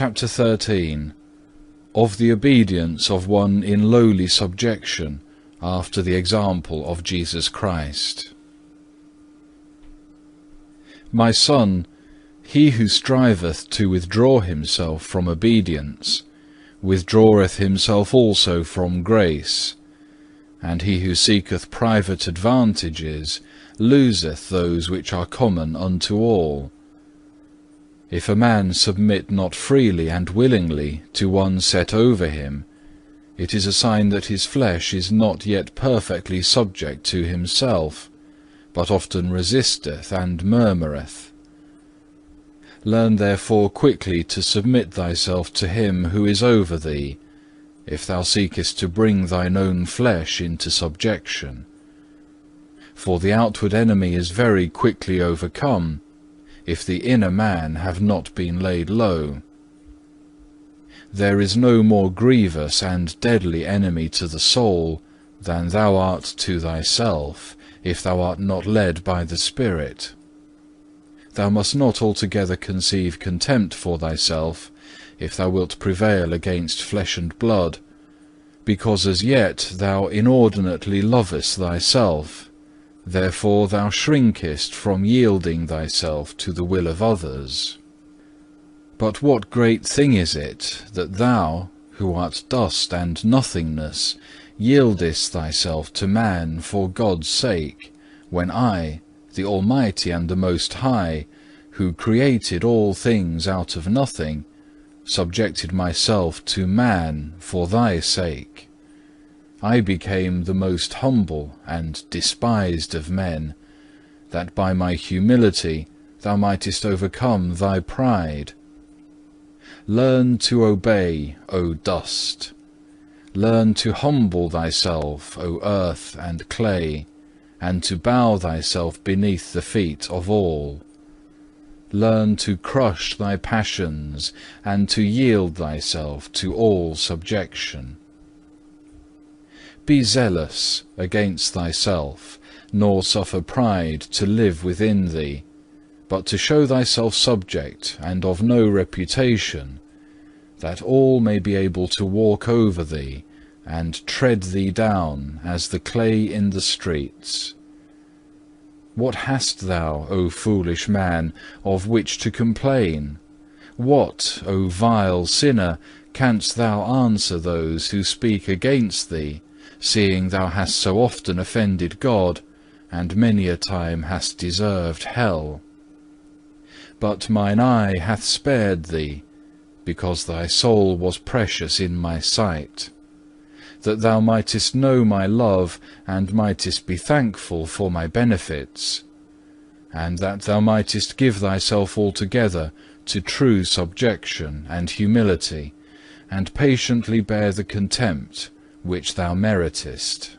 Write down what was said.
Chapter 13. Of the obedience of one in lowly subjection, after the example of Jesus Christ. My son, he who striveth to withdraw himself from obedience, withdraweth himself also from grace, and he who seeketh private advantages loseth those which are common unto all. If a man submit not freely and willingly to one set over him, it is a sign that his flesh is not yet perfectly subject to himself, but often resisteth and murmureth. Learn therefore quickly to submit thyself to him who is over thee, if thou seekest to bring thine own flesh into subjection. For the outward enemy is very quickly overcome, if the inner man have not been laid low. There is no more grievous and deadly enemy to the soul than thou art to thyself, if thou art not led by the Spirit. Thou must not altogether conceive contempt for thyself, if thou wilt prevail against flesh and blood, because as yet thou inordinately lovest thyself, therefore thou shrinkest from yielding thyself to the will of others. But what great thing is it, that thou, who art dust and nothingness, yieldest thyself to man for God's sake, when I, the Almighty and the Most High, who created all things out of nothing, subjected myself to man for thy sake. I became the most humble and despised of men, that by my humility thou mightest overcome thy pride. Learn to obey, O dust. Learn to humble thyself, O earth and clay, and to bow thyself beneath the feet of all. Learn to crush thy passions, and to yield thyself to all subjection. Be zealous against thyself, nor suffer pride to live within thee, but to show thyself subject and of no reputation, that all may be able to walk over thee, and tread thee down as the clay in the streets. What hast thou, O foolish man, of which to complain? What, O vile sinner, canst thou answer those who speak against thee, seeing thou hast so often offended God, and many a time hast deserved hell? But mine eye hath spared thee, because thy soul was precious in my sight, that thou mightest know my love, and mightest be thankful for my benefits, and that thou mightest give thyself altogether to true subjection and humility, and patiently bear the contempt which thou meritest.